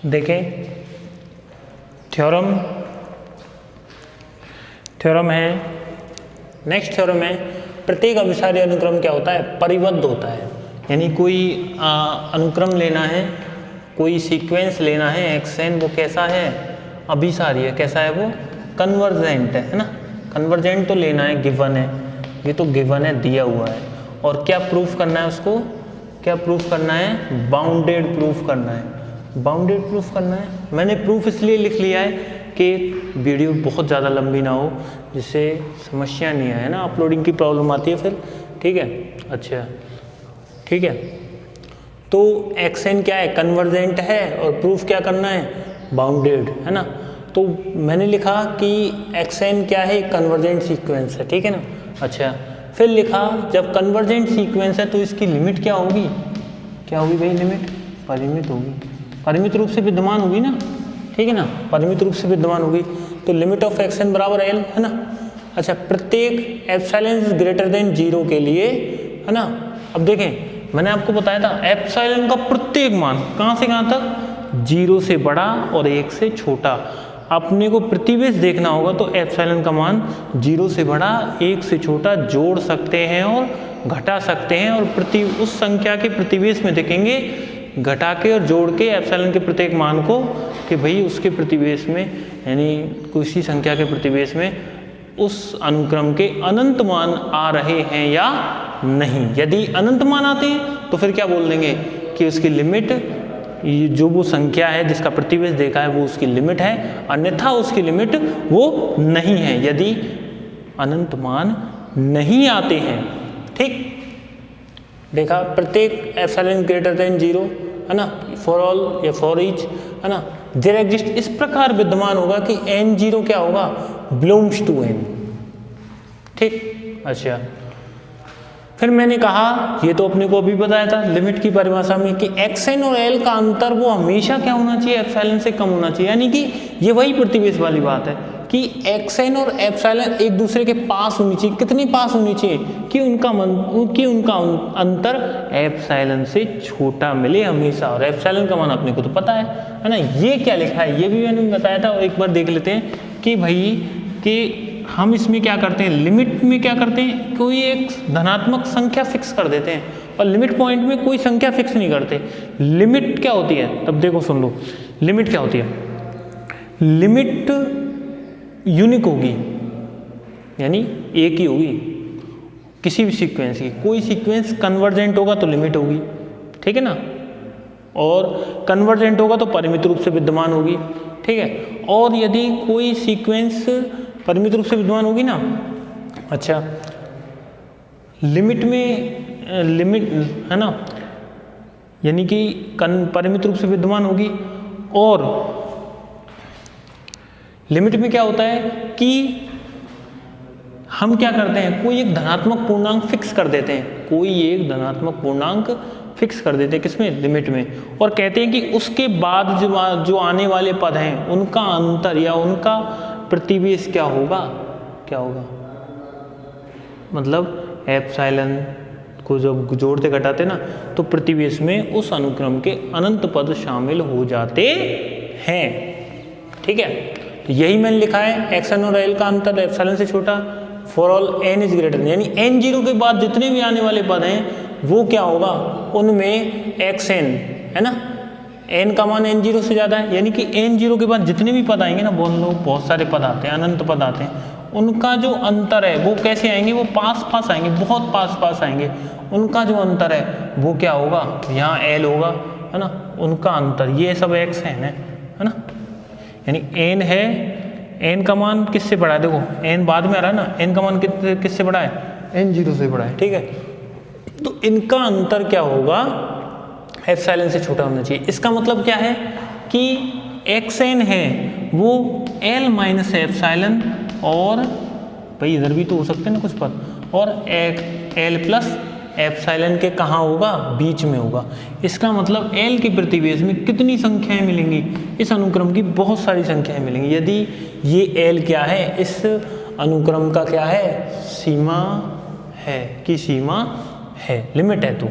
देखें थ्योरम है, next theorem है, प्रत्येक अभिसारी अनुक्रम क्या होता है, परिबद्ध होता है। यानी कोई अनुक्रम लेना है, कोई सीक्वेंस लेना है xn, वो कैसा है, अभिसारी है। कैसा है वो, कन्वर्जेंट है ना। कन्वर्जेंट तो लेना है, गिवन है, ये तो गिवन है, दिया हुआ है। और क्या प्रूफ करना है उसको, क्या प्रूफ करना है, बाउंडेड प्रूफ करना है। बाउंडेड प्रूफ करना है। मैंने प्रूफ इसलिए लिख लिया है कि वीडियो बहुत ज़्यादा लंबी ना हो, जिससे समस्या नहीं आए ना, अपलोडिंग की प्रॉब्लम आती है फिर। ठीक है, अच्छा ठीक है। तो xn क्या है, कन्वर्जेंट है, और प्रूफ क्या करना है, बाउंडेड है ना। तो मैंने लिखा कि xn क्या है, कन्वर्जेंट सीक्वेंस है, ठीक है ना। अच्छा, फिर लिखा जब कन्वर्जेंट सीक्वेंस है तो इसकी लिमिट क्या होगी, क्या होगी भाई, लिमिट परिमित होगी, परिमित रूप से विद्यमान होगी ना, ठीक है ना, परिमित रूप से विद्यमान होगी। तो लिमिट ऑफ xn बराबर l है ना। अच्छा, प्रत्येक एप्सिलॉन इज ग्रेटर देन 0 के लिए है ना। अब देखें, मैंने आपको बताया था एप्सिलॉन का प्रत्येक मान कहाँ से कहाँ तक, 0 से बड़ा और 1 से छोटा। अपने को प्रतिवेश देखना होगा तो एप्सिलॉन का मान 0 से बड़ा 1 से छोटा जोड़ सकते हैं और घटा सकते हैं, और उस संख्या के प्रतिवेश में देखेंगे घटा के और जोड़ के एप्सिलॉन के प्रत्येक मान को, कि भाई उसके प्रतिवेश में, यानी किसी संख्या के प्रतिवेश में उस अनुक्रम के अनंत मान आ रहे हैं या नहीं। यदि अनंत मान आते हैं तो फिर क्या बोल देंगे कि उसकी लिमिट, जो वो संख्या है जिसका प्रतिवेश देखा है वो उसकी लिमिट है, अन्यथा उसकी लिमिट वो नहीं है यदि अनंत मान नहीं आते हैं। ठीक, देखा, प्रत्येक एप्सिलॉन ग्रेटर देन 0 है ना, फॉर ऑल या फॉर ईच है ना, देयर एग्जिस्ट, इस प्रकार विद्यमान होगा कि n0 क्या होगा, बिलोंग्स टू n। ठीक, अच्छा, फिर मैंने कहा, ये तो अपने को अभी बताया था लिमिट की परिभाषा में, कि xn और l का अंतर वो हमेशा क्या होना चाहिए, एप्सिलॉन से कम होना चाहिए। यानी कि ये वही प्रतिवेश वाली बात है कि xn और एप्सिलॉन एक दूसरे के पास होनी चाहिए। कितनी पास होनी चाहिए, कि उनका अंतर एप्सिलॉन से छोटा मिले हमेशा। और एप्सिलॉन का मान अपने को तो पता है ना। ये क्या लिखा है, ये भी मैंने बताया था, और एक बार देख लेते हैं कि भाई कि हम इसमें क्या करते हैं, लिमिट में क्या करते हैं, कोई एक धनात्मक संख्या फिक्स कर देते हैं, और लिमिट पॉइंट में कोई संख्या फिक्स नहीं करते। लिमिट क्या होती है, तब देखो सुन लो, लिमिट क्या होती है, लिमिट यूनिक होगी, यानी एक ही होगी किसी भी सीक्वेंस की। कोई सीक्वेंस कन्वर्जेंट होगा तो लिमिट होगी, ठीक है ना, और कन्वर्जेंट होगा तो परिमित रूप से विद्यमान होगी, ठीक है। और यदि कोई सीक्वेंस परिमित रूप से विद्यमान होगी ना, अच्छा, लिमिट में लिमिट है ना, यानी कि परिमित रूप से विद्यमान होगी। और लिमिट में क्या होता है कि हम क्या करते हैं, कोई एक धनात्मक पूर्णांक फिक्स कर देते हैं, कोई एक धनात्मक पूर्णांक फिक्स कर देते हैं, किसमें, लिमिट में, और कहते हैं कि उसके बाद जो आने वाले पद हैं उनका अंतर या उनका प्रतिवेश क्या होगा, क्या होगा, मतलब एप्सिलॉन को जब जोड़ते घटाते ना तो प्रतिवेश में उस अनुक्रम के अनंत पद शामिल हो जाते हैं, ठीक है। तो यही मैंने लिखा है, xn और l का अंतर एप्सिलॉन से छोटा, for all n is greater, यानी n0 के बाद जितने भी आने वाले पद हैं वो क्या होगा, उनमें xn है ना, n का मान n0 से ज़्यादा है, यानी कि n0 के बाद जितने भी पद आएंगे ना, बहुत सारे पद आते हैं, अनंत पद आते हैं, उनका जो अंतर है वो कैसे आएंगे, वो पास पास आएंगे, बहुत पास पास आएंगे। उनका जो अंतर है वो क्या होगा, यहाँ l होगा है ना, उनका अंतर, ये सब xn है ना, यानी n है, n का मान किससे बड़ा है, देखो n बाद में आ रहा है ना, n का मान किससे बड़ा है, n0 से बड़ा है, ठीक है। तो इनका अंतर क्या होगा, एप्सिलॉन से छोटा होना चाहिए। इसका मतलब क्या है कि xn है वो l माइनस एप्सिलॉन, और भाई इधर भी तो हो सकते हैं ना कुछ पद, और l प्लस एप्सिलॉन के कहाँ होगा, बीच में होगा। इसका मतलब l के प्रतिवेश में कितनी संख्याएं मिलेंगी, इस अनुक्रम की बहुत सारी संख्याएं मिलेंगी। यदि ये l क्या है, इस अनुक्रम का क्या है, सीमा है, कि सीमा है, लिमिट है। तो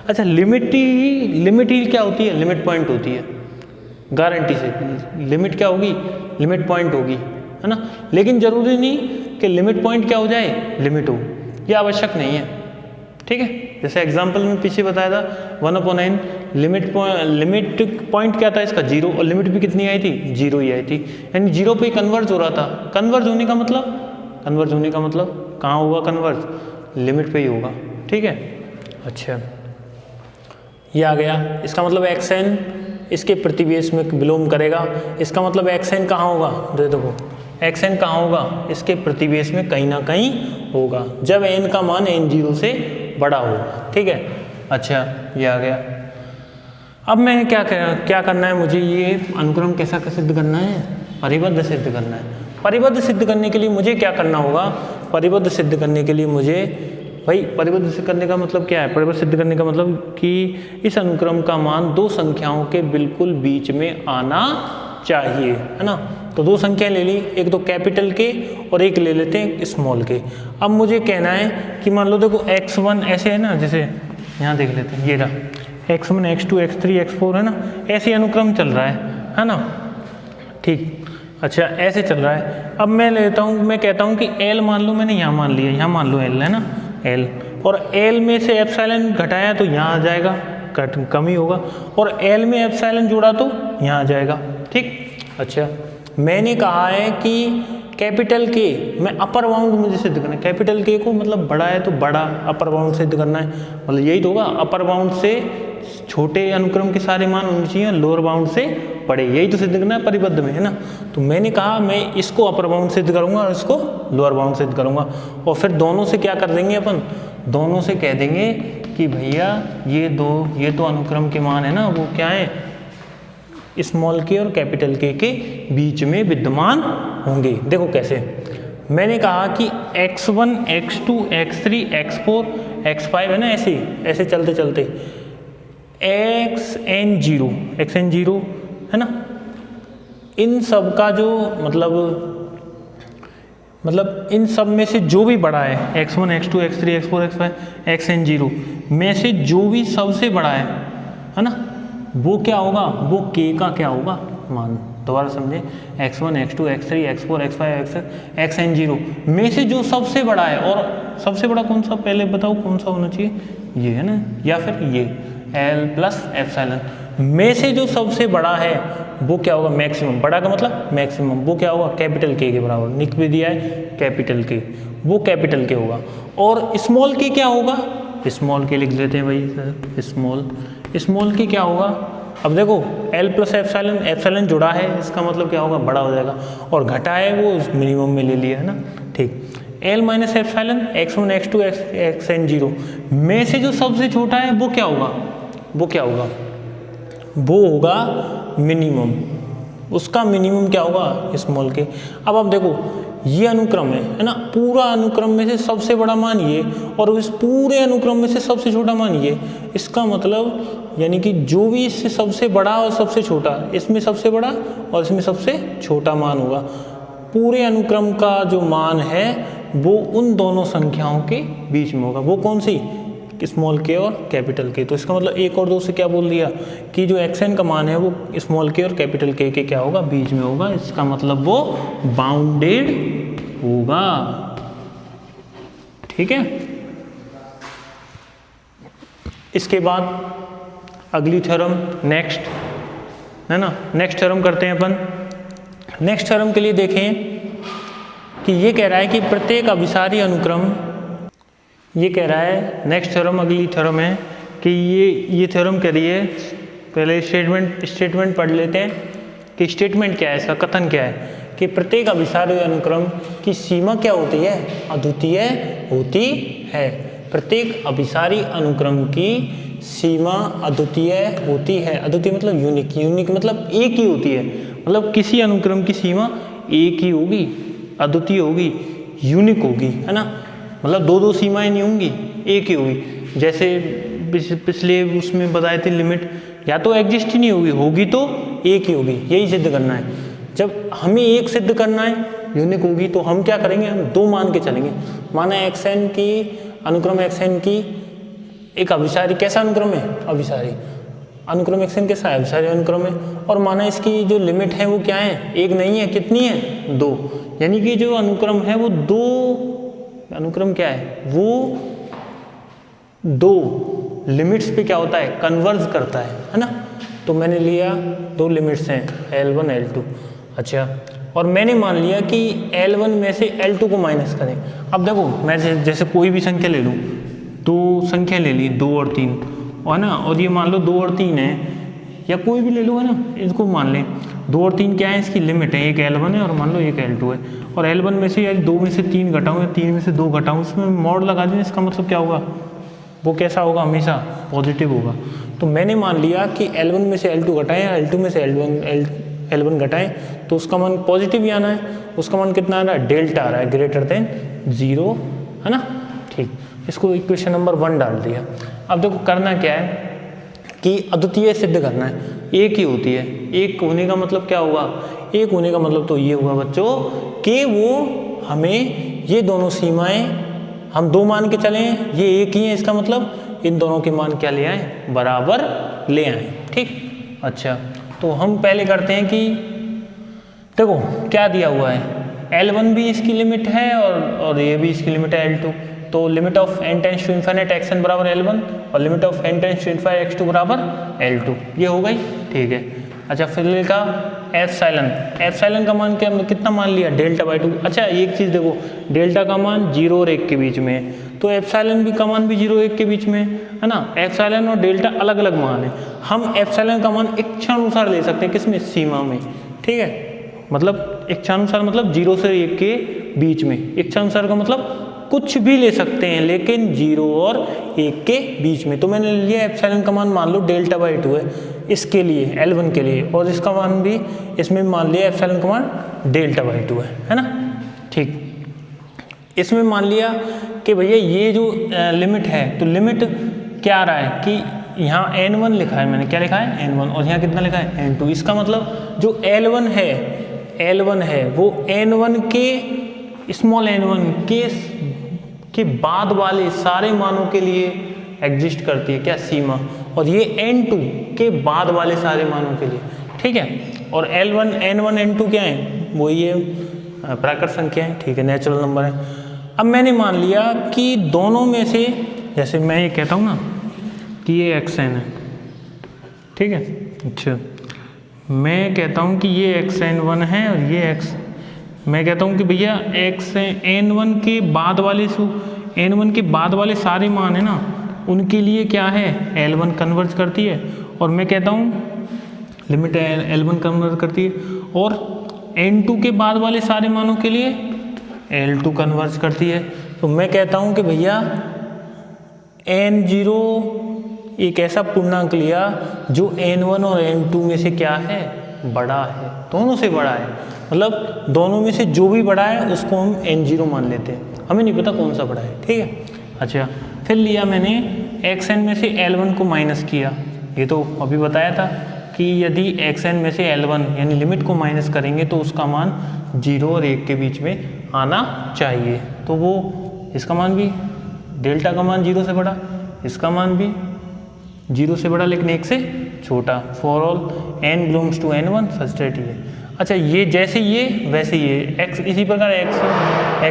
अच्छा, लिमिट ही क्या होती है, लिमिट पॉइंट होती है, गारंटी से। लिमिट क्या होगी, लिमिट पॉइंट होगी, है ना। लेकिन जरूरी नहीं कि लिमिट पॉइंट क्या हो जाए, लिमिट हो, ये आवश्यक नहीं है, ठीक है। जैसे एग्जांपल में पीछे बताया था 1/n, लिमिट पॉइंट क्या था इसका, 0, और लिमिट भी कितनी आई थी, 0 ही आई थी, यानी 0 पे कन्वर्ज हो रहा था। कन्वर्ज होने का मतलब कहाँ होगा कन्वर्ज, लिमिट पे ही होगा, ठीक है। अच्छा, ये आ गया। इसका मतलब xn इसके प्रतिवेश में विलोम करेगा। इसका मतलब xn कहाँ होगा, देखो xn कहाँ होगा, इसके प्रतिवेश में कहीं ना कहीं होगा, जब n का मान n0 से बड़ा होगा, ठीक है। अच्छा, ये आ गया। अब मैं क्या करना है, मुझे ये अनुक्रम कैसा सिद्ध करना है, परिबद्ध सिद्ध करना है। परिबद्ध सिद्ध करने के लिए मुझे क्या करना होगा, परिबद्ध सिद्ध करने के लिए मुझे, भाई परिबद्ध सिद्ध करने का मतलब क्या है, परिबद्ध सिद्ध करने का मतलब कि इस अनुक्रम का मान दो संख्याओं के बिल्कुल बीच में आना चाहिए, है ना। तो दो संख्या ले ली, एक तो कैपिटल के और एक ले लेते हैं स्मॉल के। अब मुझे कहना है कि मान लो देखो x1 ऐसे है ना, जैसे यहाँ देख लेते हैं, ये रहा x1 x2 x3 x4 है ना, ऐसे अनुक्रम चल रहा है ना, ठीक। अच्छा, ऐसे चल रहा है। अब मैं लेता हूँ, मैं कहता हूँ कि L मान लो, मैंने यहाँ मान लिया, यहाँ मान लो L है ना, L, और L में से एप्सिलॉन घटाया तो यहाँ आ जाएगा, कम ही होगा, और L में एप्सिलॉन जोड़ा तो यहाँ आ जाएगा, ठीक। अच्छा, मैंने कहा है कि कैपिटल के मैं अपर बाउंड मुझे सिद्ध करना है, कैपिटल के को मतलब बड़ा है तो बड़ा अपर बाउंड सिद्ध करना है, मतलब यही तो होगा, अपर बाउंड से छोटे अनुक्रम के सारे मान होने चाहिए, लोअर बाउंड से बड़े, यही तो सिद्ध करना है परिबद्ध में, है ना। तो मैंने कहा मैं इसको अपर बाउंड सिद्ध करूंगा और इसको लोअर बाउंड सिद्ध करूंगा, और फिर दोनों से क्या कर देंगे अपन, दोनों से कह देंगे कि भैया ये तो अनुक्रम के मान है ना, वो क्या है, स्मॉल के और कैपिटल के बीच में विद्यमान होंगे। देखो कैसे, मैंने कहा कि x1 x2 x3 x4 x5 है ना, ऐसे चलते चलते xn0 है ना, इन सब का जो मतलब इन सब में से जो भी बड़ा है, x1 x2 x3 x4 x5 xn0 में से जो भी सबसे बड़ा है ना, वो क्या होगा, वो k का क्या होगा मान। दोबारा समझे, x1 x2 x3 x4 x5 xn0 में से जो सबसे बड़ा है, और सबसे बड़ा कौन सा पहले बताओ, कौन सा होना चाहिए, ये है ना, या फिर ये L प्लस एप्सिलॉन में से जो सबसे बड़ा है वो क्या होगा, मैक्सिमम। बड़ा का मतलब मैक्सिमम, वो क्या होगा, कैपिटल के बराबर, निक भी दिया है कैपिटल के, वो कैपिटल के होगा। और स्मॉल के क्या होगा, स्मॉल के लिख देते हैं भाई सर, स्मॉल के क्या होगा। अब देखो L प्लस एप्सिलॉन जुड़ा है, इसका मतलब क्या होगा, बड़ा हो जाएगा, और घटा है वो मिनिमम में ले लिया है ना, ठीक। L minus epsilon x1 x2 xn0 में से जो सबसे छोटा है वो क्या होगा, वो होगा मिनिमम, उसका मिनिमम क्या होगा, स्मॉल के। अब देखो ये अनुक्रम है ना, पूरा अनुक्रम में से सबसे बड़ा मान ये, और इस पूरे अनुक्रम में से सबसे छोटा मान ये, इसका मतलब यानी कि जो भी इससे सबसे बड़ा और सबसे छोटा, इसमें सबसे बड़ा और इसमें सबसे छोटा मान होगा, पूरे अनुक्रम का जो मान है वो उन दोनों संख्याओं के बीच में होगा। वो कौन सी, स्मॉल के और कैपिटल के। तो इसका मतलब एक और दो से क्या बोल दिया कि जो xn का मान है वो स्मॉल के और कैपिटल के क्या होगा, बीच में होगा। इसका मतलब वो बाउंडेड होगा, ठीक है। इसके बाद अगली थ्योरम नेक्स्ट, है ना, नेक्स्ट थ्योरम करते हैं अपन। नेक्स्ट थ्योरम के लिए देखें कि ये कह रहा है कि प्रत्येक अभिसारी अनुक्रम, ये कह रहा है नेक्स्ट थ्योरम, अगली थ्योरम है कि ये थ्योरम कह रही है, पहले स्टेटमेंट पढ़ लेते हैं कि स्टेटमेंट क्या है, इसका कथन क्या है कि प्रत्येक अभिसारी अनुक्रम की सीमा क्या होती है, अद्वितीय होती है। प्रत्येक अभिसारी अनुक्रम की सीमा अद्वितीय होती है। अद्वितीय मतलब यूनिक मतलब एक ही होती है, मतलब किसी अनुक्रम की सीमा एक ही होगी, अद्वितीय होगी, यूनिक होगी, है ना। मतलब दो सीमाएं नहीं होंगी, एक ही होगी। जैसे पिछले उसमें बताए थे लिमिट, या तो एग्जिस्ट ही नहीं होगी तो एक ही होगी, यही सिद्ध करना है। जब हमें एक सिद्ध करना है यूनिक होगी तो हम क्या करेंगे, हम दो मान के चलेंगे। माना xn की अनुक्रम xn की एक अभिसारी, कैसा अनुक्रम है, अभिसारी, अनुक्रम xn कैसा है, अभिसारी अनुक्रम है, और माना इसकी जो लिमिट है वो क्या है, एक नहीं है, कितनी है, 2, यानी कि जो अनुक्रम है वो 2, अनुक्रम क्या है, वो 2 लिमिट्स पे क्या होता है, कन्वर्ज करता है ना। तो मैंने लिया 2 लिमिट्स हैं L1 L2। अच्छा, और मैंने मान लिया कि L1 में से L2 को माइनस करें। अब देखो मैं जैसे कोई भी संख्या ले लूँ, 2 संख्या ले ली, 2 और 3, और ना, और ये मान लो 2 और 3 है, या कोई भी ले लो है ना, इसको मान लें 2 और 3 क्या है, इसकी लिमिट है, एक L1 है और मान लो एक L2 है, और L1 में से यार 2 में से 3 घटाऊँ या 3 में से 2 घटाऊँ, उसमें मोड लगा दें, इसका मतलब क्या होगा, वो कैसा होगा, हमेशा पॉजिटिव होगा। तो मैंने मान लिया कि L1 में से L2 घटाएं, L2 में से L1 घटाएं, तो उसका मान पॉजिटिव ही आना है। उसका मान कितना आ रहा है, डेल्टा आ रहा है, ग्रेटर देन 0, है ना। ठीक, इसको इक्वेशन नंबर 1 डाल दिया। अब देखो करना क्या है कि अद्वितीय सिद्ध करना है, एक ही होती है, एक होने का मतलब क्या होगा, एक होने का मतलब तो ये हुआ बच्चों कि वो हमें ये दोनों सीमाएं हम 2 मान के चले, ये एक ही है, इसका मतलब इन दोनों के मान क्या ले आए, बराबर ले आए। ठीक, अच्छा, तो हम पहले करते हैं कि देखो क्या दिया हुआ है, L1 भी इसकी लिमिट है और ये भी इसकी लिमिट है L2, तो limit of n tends to infinite xn बराबर L1 और limit of n tends to infinite x2 बराबर L2, ये हो गई। ठीक है, अच्छा, फिर लिखा एप्सिलॉन का मान क्या, कितना मान लिया, डेल्टा बाई 2। अच्छा, एक चीज़ देखो, डेल्टा का मान 0 और 1 के बीच में है, तो एप्सिलॉन भी का मान भी 0 और 1 के बीच में है ना। एप्सिलॉन और डेल्टा अलग अलग मान है, हम एप्सिलॉन का मान इच्छानुसार ले सकते हैं, किसमें, सीमा में। ठीक है, मतलब इच्छानुसार मतलब 0 से 1 के बीच में, इच्छानुसार का मतलब कुछ भी ले सकते हैं लेकिन 0 और 1 के बीच में। तो मैंने लिया एप्सिलॉन का मान मान लो डेल्टा बाई 2 है इसके लिए, L1 के लिए, और इसका मान भी इसमें मान लिया एप्सिलॉन का मान डेल्टा बाई 2 है ना। ठीक, इसमें मान लिया कि भैया ये जो लिमिट है, तो लिमिट क्या आ रहा है कि यहाँ N1 लिखा है, मैंने क्या लिखा है, N1, और यहाँ कितना लिखा है, N2। इसका मतलब जो L1 है वो N1 के स्मॉल n1 के बाद वाले सारे मानों के लिए एग्जिस्ट करती है, क्या, सीमा, और ये N2 के बाद वाले सारे मानों के लिए। ठीक है, और L1 N1 N2 क्या है, वो ये प्राकृत संख्या है। ठीक है, नेचुरल नंबर है। अब मैंने मान लिया कि दोनों में से, जैसे मैं ये कहता हूँ ना कि ये xn है, ठीक है, अच्छा, मैं कहता हूँ कि ये xn1 है और ये मैं कहता हूँ कि भैया N1 के बाद वाले N1 के बाद वाले सारे मान है ना, उनके लिए क्या है, L1 कन्वर्ज करती है, और मैं कहता हूँ लिमिट L1 कन्वर्ज करती है, और N2 के बाद वाले सारे मानों के लिए L2 कन्वर्ज करती है। तो मैं कहता हूँ कि भैया N0 एक ऐसा पूर्णांक लिया जो N1 और N2 में से क्या है, बड़ा है, दोनों से बड़ा है, मतलब दोनों में से जो भी बड़ा है उसको हम N0 मान लेते हैं, हमें नहीं पता कौन सा बड़ा है। ठीक है, अच्छा, फिर लिया मैंने xn में से L1 को माइनस किया, ये तो अभी बताया था कि यदि xn में से L1 यानी लिमिट को माइनस करेंगे तो उसका मान 0 और 1 के बीच में आना चाहिए। तो वो इसका मान भी, डेल्टा का मान 0 से बड़ा, इसका मान भी 0 से बड़ा लेकिन 1 से छोटा, for all n belongs to N1 such that ये। अच्छा, ये जैसे ये वैसे ये x, इसी प्रकार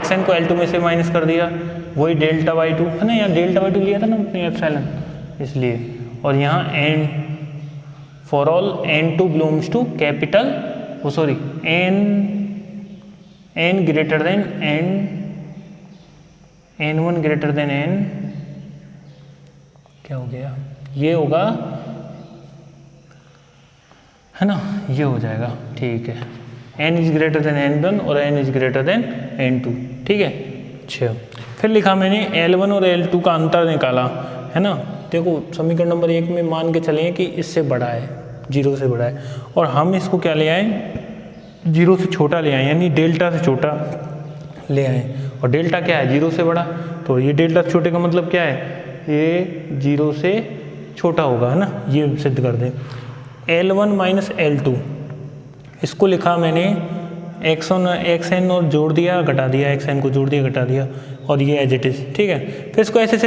xn को L2 में से माइनस कर दिया, वही डेल्टा बाई 2 है ना, यहाँ डेल्टा बाई 2 लिया था ना अपने एप्सिलॉन, इसलिए, और यहाँ n for all N2 belongs to capital, वो sorry n greater than N1 greater than n, क्या हो गया, ये होगा है ना, ये हो जाएगा। ठीक है, n is greater than N1 और n is greater than N2। ठीक है, अच्छा, फिर लिखा मैंने L1 और L2 का अंतर निकाला, है ना। देखो समीकरण नंबर 1 में मान के चलें कि इससे बड़ा है, 0 से बड़ा है, और हम इसको क्या ले आए, 0 से छोटा ले आए, यानी डेल्टा से छोटा ले आए, और डेल्टा क्या है, 0 से बड़ा, तो ये डेल्टा से छोटे का मतलब क्या है, ये 0 से छोटा होगा, है ना, ये सिद्ध कर दें। L1 माइनस L2, इसको लिखा मैंने xn और जोड़ दिया घटा दिया, xn को जोड़ दिया घटा दिया, और ये एज इट इज। ठीक है, फिर इसको ऐसे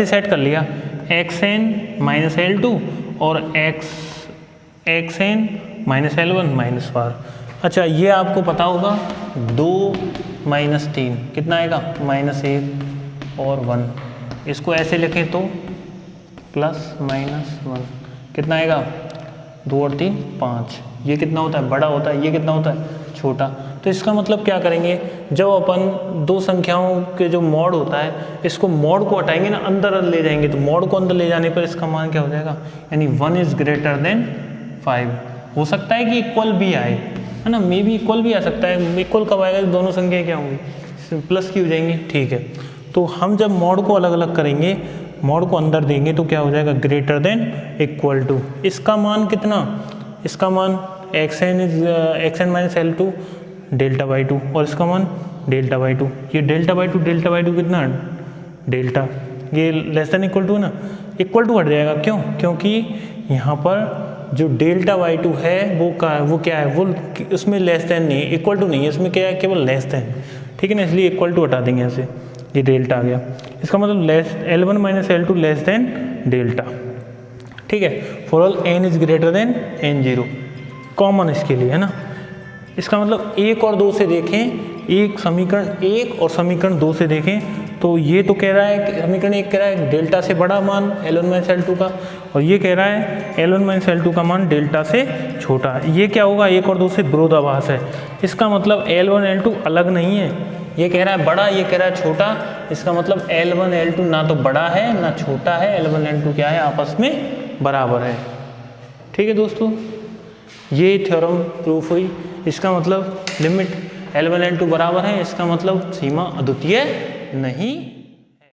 सेट कर लिया, xn माइनस L2 और x n minus L1 minus वार। अच्छा ये आपको पता होगा 2 माइनस 3 कितना आएगा -1 और 1। इसको ऐसे लिखें तो प्लस माइनस 1 कितना आएगा 2 और 3 5। ये कितना होता है बड़ा होता है, ये कितना होता है छोटा। तो इसका मतलब क्या करेंगे, जब अपन दो संख्याओं के जो मॉड होता है इसको मॉड को हटाएंगे ना, अंदर ले जाएंगे, तो मॉड को अंदर ले जाने पर इसका मान क्या हो जाएगा, यानी 1 इज ग्रेटर देन 5। हो सकता है कि इक्वल भी आए, है ना, मे भी इक्वल भी आ सकता है। इक्वल कब आएगा, दोनों संख्या क्या होंगी प्लस की हो जाएंगी, ठीक है। तो हम जब मॉड को अलग अलग करेंगे, मॉड को अंदर देंगे तो क्या हो जाएगा ग्रेटर देन इक्वल टू। इसका मान कितना, इसका मान x n minus L2 delta by 2 और इसका मान डेल्टा बाई 2। ये डेल्टा बाई 2 कितना डेल्टा, ये लेस देन इक्वल टू है ना, इक्वल टू हट जाएगा। क्यों, क्योंकि यहाँ पर जो डेल्टा बाई 2 है वो क्या है, वो उसमें लेस देन नहीं है, इक्वल टू नहीं है, इसमें क्या है केवल लेस देन, ठीक है ना, इसलिए इक्वल टू हटा देंगे यहाँ से, ये डेल्टा आ गया। इसका मतलब L1 minus L2 less than delta, ठीक है। For all n is greater than n0, common इसके लिए, है ना। इसका मतलब 1 और 2 से देखें, एक समीकरण 1 और समीकरण 2 से देखें तो ये तो कह रहा है, समीकरण 1 कह रहा है डेल्टा से बड़ा मान L1 माइनस L2 का, और ये कह रहा है L1 माइनस L2 का मान डेल्टा से छोटा। ये क्या होगा, 1 और 2 से विरोधाभास है। इसका मतलब L1 L2 अलग नहीं है, ये कह रहा है बड़ा, ये कह रहा है छोटा। इसका मतलब L1 L2 ना तो बड़ा है ना छोटा है, L1 L2 क्या है, आपस में बराबर है, ठीक है दोस्तों। ये थ्योरम प्रूफ हुई। इसका मतलब लिमिट L1 L2 बराबर है, इसका मतलब सीमा अद्वितीय नहीं